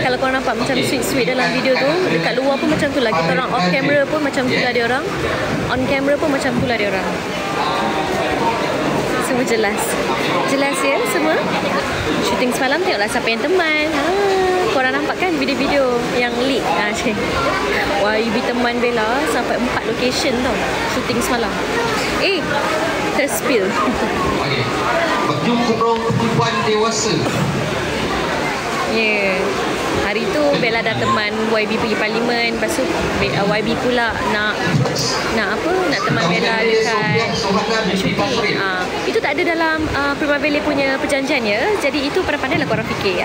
Kalau korang nampak macam sweet-sweet dalam video tu, dekat luar pun macam tu lah. Kita orang off camera pun macam tu lah dia orang. On camera pun macam tu lah dia orang. Semua jelas. Jelas ya semua. Shooting semalam tengoklah siapa yang teman. Korang nampak kan video-video yang leak. YB teman Bella sampai 4 location tau. Shooting semalam. Terspill. Baju kurung perempuan dewasa. Hari tu Bella dah teman YB pergi parlimen. Lepas tu YB pula nak apa? Nak teman Bella dekat syuting. Itu tak ada dalam Primavera punya perjanjian ya. Jadi itu pandai-pandai lah korang fikir.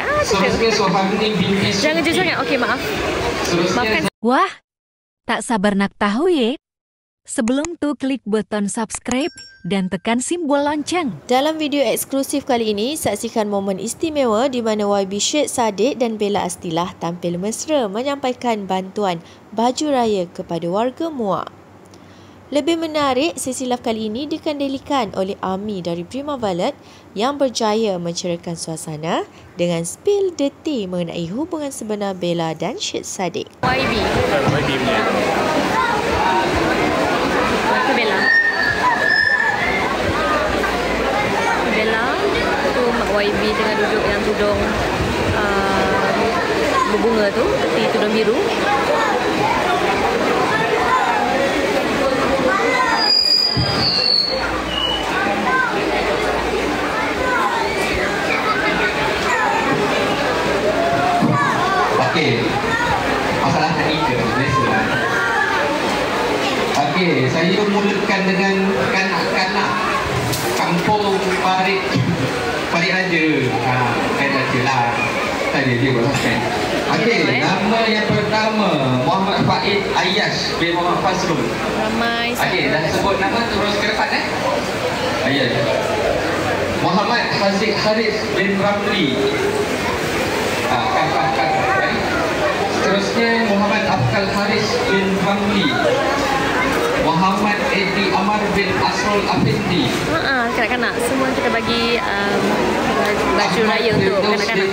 Jangan jujur sangat. Okey, maaf. Maafkan. Wah, tak sabar nak tahu ya. Sebelum tu klik button subscribe dan tekan simbol lonceng. Dalam video eksklusif kali ini, saksikan momen istimewa di mana YB Syed Saddiq dan Bella Astilah tampil mesra menyampaikan bantuan baju raya kepada warga Muar. Lebih menarik, sesi live kali ini dikendalikan oleh Ami dari Prima Valet yang berjaya mencerahkan suasana dengan spill deti mengenai hubungan sebenar Bella dan Syed Saddiq. YB punya. Bella tu mak YB tengah duduk yang tudung berbunga tu, peti tudung biru. Okey. Masalah teknikal biasa. Okey, saya mulakan dengan kanak-kanak kampung Parit Raja. Parit Raja lah. Tadi dia buat subscribe. Okey, nama yang pertama Muhammad Faid Ayash bin Muhammad Fazrul. Ramai. Okey, dah sebut nama terus ke depan Ayash. Muhammad Haziq Haris bin Ramli. Seterusnya Muhammad Afkal Haris bin Ramli. Muhammad Edi Amar bin Asrul Afindi. Kanak-kanak semua kita bagi baju raya untuk kanak-kanak.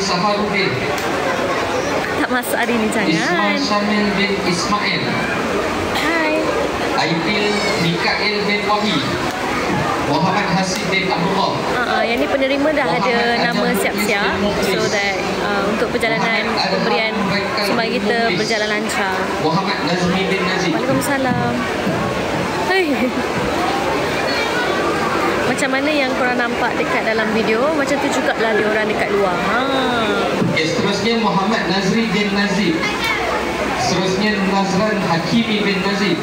Tak masuk hari ni jangan. Ismail Syamil bin Ismail. Hai. Aidil Mikael bin Wahi. Muhammad Hasib bin Abdullah. Yang ni penerima dah ada nama siap-siap, so that untuk perjalanan pemberian sumbangan kita berjalan lancar. Muhammad Nazmi bin Nazib. Waalaikumsalam. Macam mana yang korang nampak dekat dalam video, macam tu jugalah dia orang dekat luar. Seterusnya Muhammad Nazri bin Nazib. Seterusnya Nazran Hakimi bin Nazib.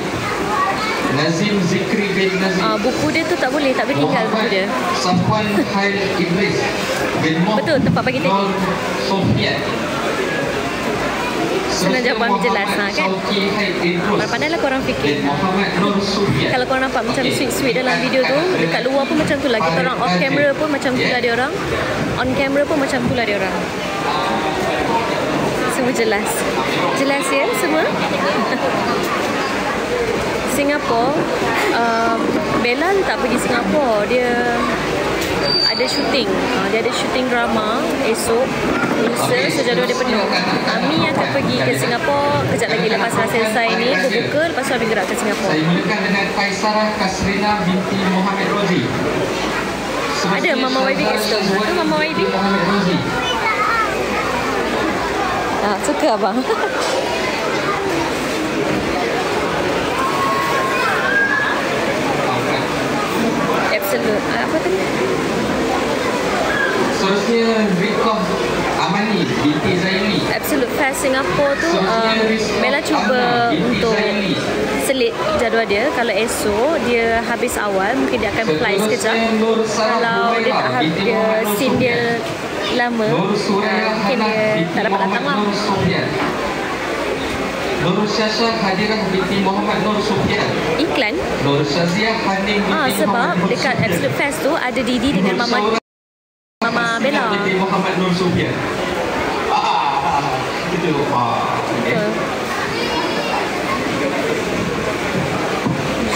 Nazim Zikri bin Nazib. Buku dia tu tak boleh tinggal buku dia. Safwan Khail Idris bin Muhammad. Betul, tempat bagi tadi. Sofian. Senang jawab jelas kan? Pandai-pandailah korang fikir. Kalau korang nampak macam sweet-sweet dalam video tu, dekat luar pun macam tu lah. Kita orang off camera pun macam tu lah dia orang. On camera pun macam tu lah dia orang. Semua jelas. Jelas ya semua. Singapura, Bella tak pergi Singapura. Dia ada syuting. Dia ada syuting drama esok. Lusa sejadual dia penuh. Ami akan pergi ke Singapura kejap lagi lepas selesai ni berbuka, lepas tu Ami gerak ke Singapura. Saya mulakan dengan Kaisarah Kasrina binti Muhammad Rozi. Ada Mama YB kat situ. Tu Mama YB. Suka abang. Absolute. Apa tu? Seterusnya Rikoh Amani binti Zaili. Absolute Fest Singapura tu Bella cuba untuk selit jadual dia. Kalau esok dia habis awal, mungkin dia akan fly sekejap. Kalau dia tak habis, dia scene dia lama, mungkin dia tak dapat datang lah. Nur Syazia Hadirah binti Muhammad Nur Sufyan. Iklan? Nur Syazia Haning binti sebab dekat Absolute Fest tu ada Didi dengan Mama Bella. Binti Muhammad Nur Sufyan. Itu.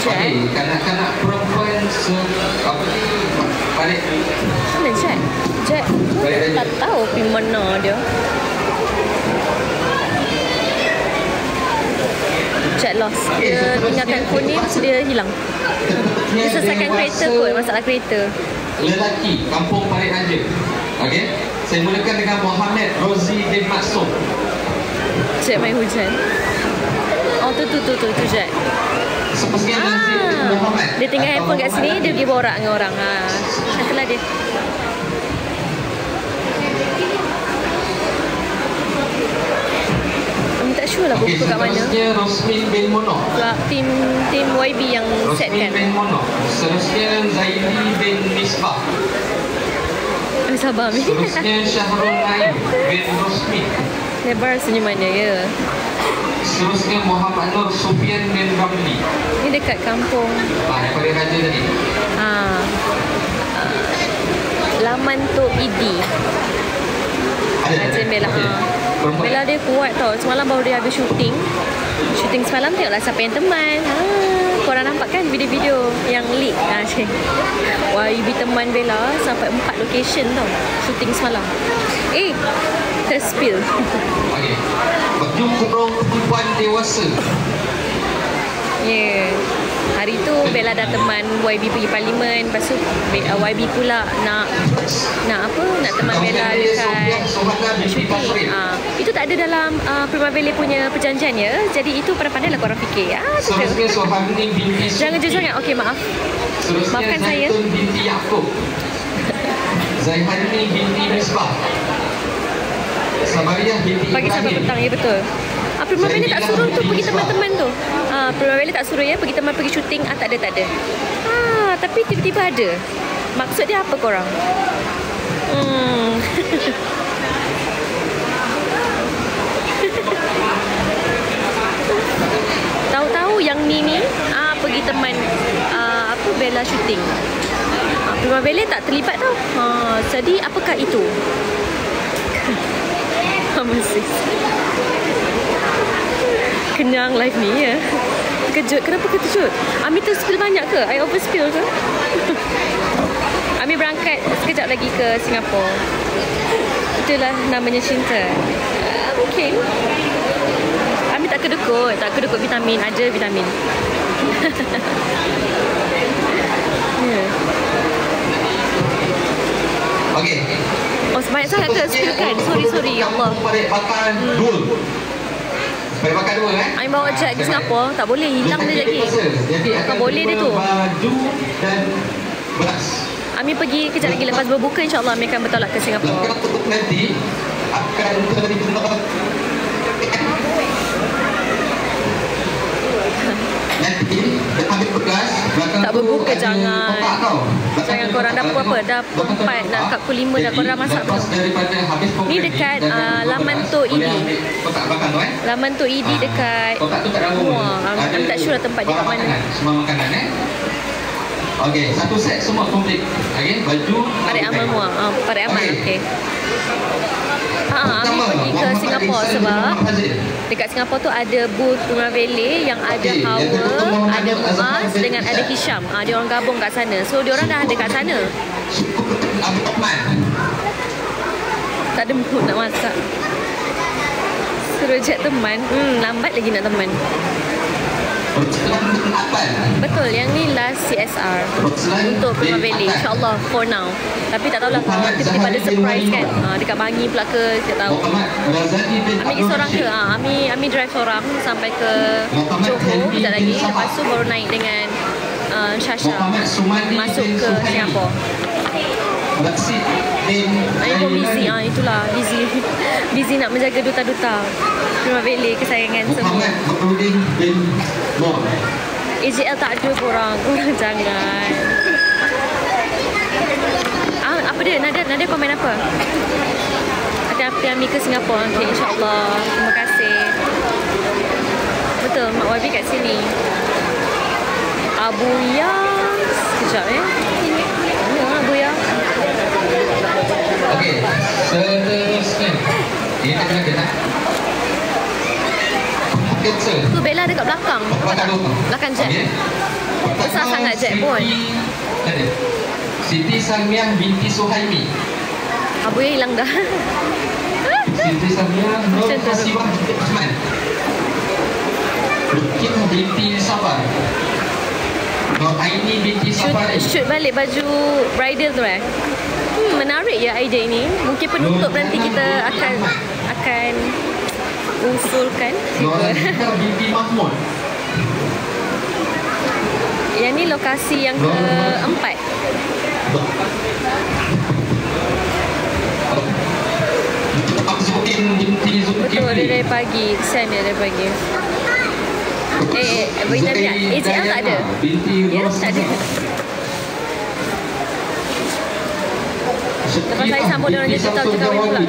Okey, kanak-kanak perempuan apa ni? Balik. Mana Jack? Jack tak tahu pergi mana dia. Jet lost. Dia tinggalkan phone ni, lepas tu dia hilang. Dia selesaikan kereta kot, masalah kereta. Lelaki Kampung Parit Raja. Okey. Saya mulakan dengan Muhammad Rozi bin Maksum. Jet main hujan. Oh tu Jet. Sepertinya Rozi Muhammad. Dia tinggal handphone kat sini, dia pergi borak dengan orang. Itulah dia. Tak sure lah buku kat mana. Seterusnya Rosmin bin Mono. Tim YB yang set kan. Rosmin bin Mono. Seterusnya Zaidi bin Misbah. Sabar Mi. Seterusnya Syahrul Naim bin Rosmin. Lebar senyuman dia ya. Seterusnya Muhammad Nur Sufian bin Ramli. Ini dekat kampung. Daripada Raja tadi. Laman Tok Idi. Raja Bella. Bella dia kuat tau. Semalam baru dia habis syuting. Syuting semalam tengoklah Siapa Yang Teman. Korang nampak kan video-video yang leak? YB teman Bella sampai 4 location tau. Syuting semalam. Terspill. Okey. Baju kurung perempuan dewasa. Ya. Hari tu Bella dah teman YB pergi parlimen. Lepas tu YB pula nak apa? Nak teman Bella dekat syuting. Itu tak ada dalam Primavera punya perjanjian ya. Jadi itu pandai-pandai lah korang fikir. Seterusnya Sohani binti Jangan sangat. Okey, maaf. Maafkan saya. Zaitun binti Yaakob. Zaihani binti Misbah. Sabariyah binti Pagi sampai Ibrahim. petang, ya betul. Primavera tak suruh tu pergi teman-teman tu. Primavera tak suruh ya pergi teman pergi syuting. Tak ada. Tapi tiba-tiba ada. Maksud dia apa korang? Tahu-tahu yang ni pergi teman Bella syuting. Primavera tak terlibat tau. Jadi apakah itu? Masih kenyang live ni ya. Terkejut. Kenapa terkejut? Ami terspill banyak ke? I overspill ke? Ami berangkat sekejap lagi ke Singapura. Itulah namanya cinta. Mungkin Ami tak kedekut vitamin. Aja vitamin. Okey. Oh sebanyak sangat ke spill kan? Sorry ya Allah. Parit Bakar Dul. Parit Bakar Dul Ami bawa jet ke Singapura. Tak boleh hilang dia lagi. Tak boleh dia tu. Baju dan beras. Ami pergi kejap lagi lepas berbuka, insyaAllah Ami akan bertolak ke Singapura. Nanti akan terlibat. Nanti ambil beras. Tak berbuka jangan. Jangan korang dah apa? Dah pukul 4, dah kat pukul 5 dah korang masak belum? Ni dekat Laman Tok Idi. Laman Tok Idi dekat Muar. Ami tak sure lah tempat dia kat mana. Semua makanan Okey, satu set semua komplit. Okey, baju Parit Amal Muar. Parit Amal, okey. Ami pergi ke Singapura sebab dekat Singapura tu ada booth Primavera yang ada Hawa, ada Muaz dengan ada Hisham. Dia orang gabung kat sana. So dia orang dah ada kat sana. Tak ada mood nak masak. Suruh jet teman. Lambat lagi nak teman. Betul, yang ni last CSR untuk Primavera, insyaAllah for now. Tapi tak tahulah kalau tiba-tiba ada surprise kan, dekat Bangi pula ke, tak tahu. Ami pergi seorang ke? Ami drive seorang sampai ke Johor sekejap lagi. Lepas tu baru naik dengan Shasha masuk ke Singapura. Ami pun busy, itulah busy nak menjaga duta-duta Primavera kesayangan semua. AJL tak ada korang jangan. Apa dia? Nadia komen apa? Hati-hati Ami ke Singapura. Okay, insyaAllah. Terima kasih. Betul, Mak YB kat sini. Abuya. Sekejap Abuya. Okey, seterusnya. Ini tak kena. Tu Bella dekat belakang. Belakang jet. Besar sangat jet pun. Siti Samiah binti Suhaimi. Abu ya hilang dah. Siti Samiah Nur Hasibah binti Osman. Kita binti Sabar. Nur Aini binti Sabar. Shoot balik baju bridal tu menarik ya idea ini. Mungkin penutup nanti kita akan usulkan. Nur Aini binti Mahmud. Yang ni lokasi yang keempat. Betul, dia dari pagi. Kesian dia dari pagi. Bina AJL tak ada. Ya, tak ada. Lepas saya sambut dia orang dia tahu cakap pula.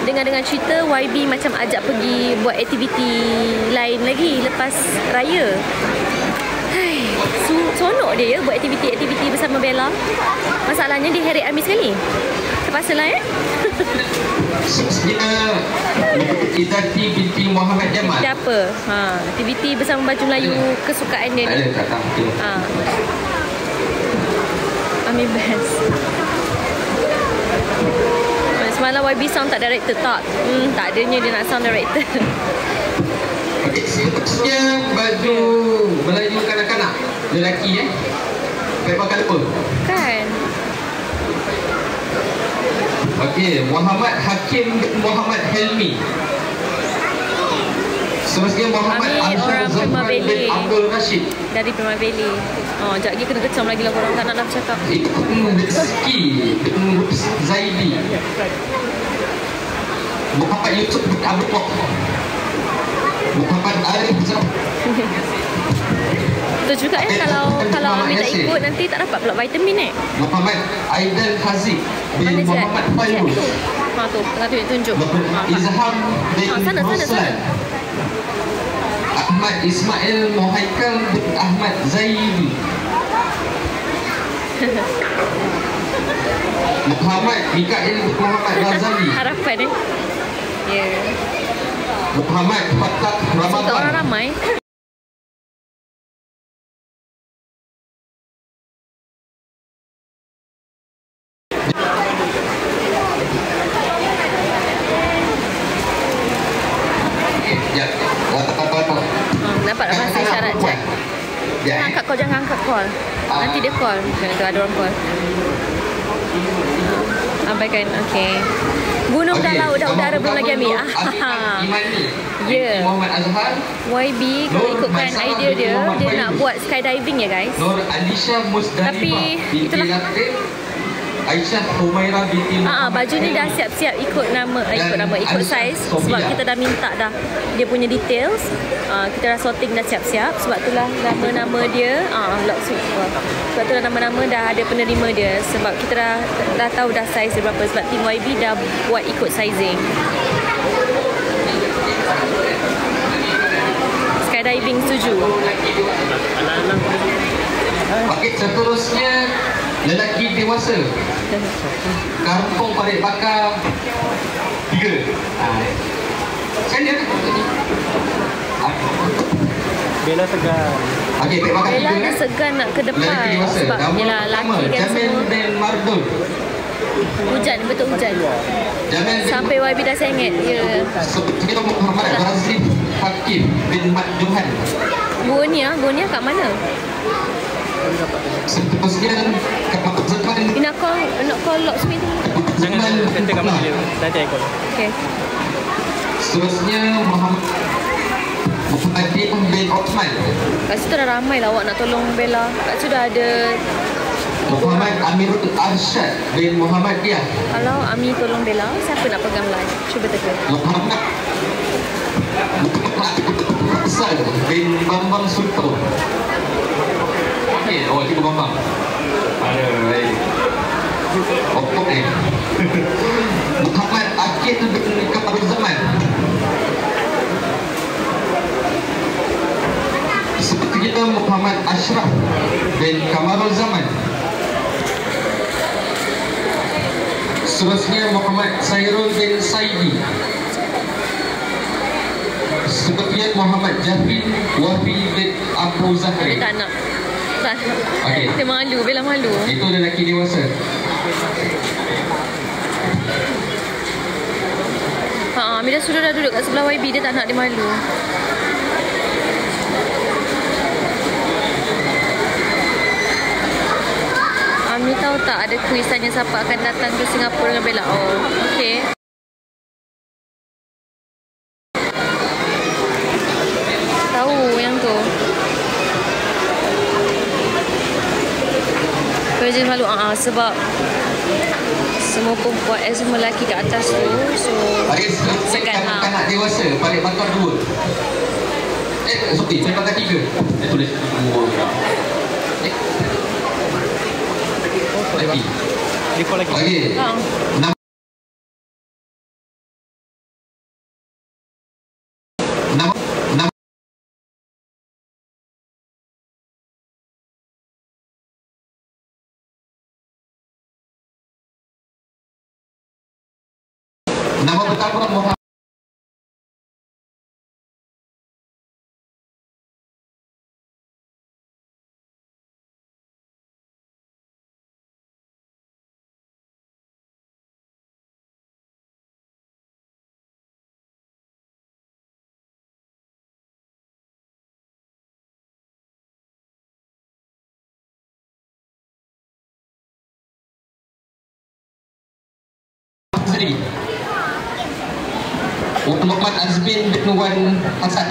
Dengar cerita YB macam ajak pergi buat aktiviti lain lagi lepas raya. Sonok dia buat aktiviti bersama Bella. Masalahnya dia heret Amir sekali. Terpaksa lah Izzati binti Muhammad Jamal. Dia apa? Aktiviti bersama baju Melayu kesukaan dia ni. Ada tak tahu. Amir best. Semalam YB sound tak director tak? Tak adanya dia nak sound director. Seterusnya baju Melayu kanak-kanak lelaki pakai pakai apa? Kan? Okey, Muhammad Hakim Muhammad Helmi. Seterusnya Muhammad Azhar Zafran bin Abdul Rashid dari Prima Valley. Sekejap lagi kena kecam lagi lah korang tak nak bercakap. Rizki Zaidi. Muhammad Yusuf bin Abdul Wahab. Muhammad Arif Zafran. Betul juga kalau Amir tak ikut nanti tak dapat pula vitamin Muhammad Aidil Haziq bin Muhammad Fairuz. Tu tengah tunjuk. Izham bin Ruslan. Ahmad Ismail Muhaikal bin Ahmad Zaidi. Muhammad Mikail bin Muhammad Razali. Harapan ya. Muhammad Fatah Ramadan. Orang ramai. Dapat dah bahasa isyarat chat. Jangan angkat call. Nanti dia call. Kena ada orang call. Abaikan. Okey. Gunung dan laut dah udara belum lagi ambil. Ya. Muhammad Azhar. YB kalau ikutkan idea dia nak buat skydiving ya guys. Nur Alisha Musdalifah. Tapi itulah. Aisyah Humaira binti baju ni dah siap-siap ikut size sebab kita dah minta dah dia punya details. Kita dah sorting dah siap-siap sebab itulah nama-nama dia sebab itulah nama-nama dah ada penerima dia sebab kita dah tahu dah size dia berapa sebab tim YB dah buat ikut sizing. Skydiving setuju. Okey, seterusnya lelaki dewasa Kampung Parit Bakar 3. Saya Bella segan. Okey, Parit Bakar 3. Bella ni segan nak ke depan sebab yelah lelaki kan Jamil semua. bin Mardul. Hujan, betul hujan. Sampai YB dah sengit. Ya. Kita Muhammad Razif Hakim bin Mat Johan. Gonia kat mana? Seterusnya Nak call locksmith tu. Jangan kata kat mana dia. Nanti I call. Okey. Seterusnya Muhammad bin Osman. Kat situ dah ramai lah awak nak tolong Bella. Kat situ dah ada Muhammad Amirul Arsyad bin Muhammad Diah. Kalau Ami tolong Bella, siapa nak pegang live? Cuba teka. Muhammad Hasan bin Bambang Sultan. Okey, cikgu Bambang. Ada lain. Okey. Muhammad Akid bin Kamarul Zaman. Seperti kita Muhammad Ashraf bin Kamarul Zaman. Seterusnya Muhammad Sairul bin Saidi. Sepertinya Muhammad Jafin Wafi bin Abu Zahri. Tak nak. Okey. Kita malu, Bella malu. Itu lelaki dewasa. Amira sudah dah duduk kat sebelah YB. Dia tak nak, dia malu. Ami tahu tak ada kuis tanya siapa akan datang ke Singapura dengan Bella? Oh, okey. Tahu yang tu. Kerja malu sebab semua perempuan semua lelaki kat atas tu. So segan kanak dewasa balik pangkat 2. Sorry, balik pangkat 3. Dia tulis 2. Lagi. Default lagi. Lagi. Nama betul Muhammad. Muhammad Azbin bin Wan Hasan.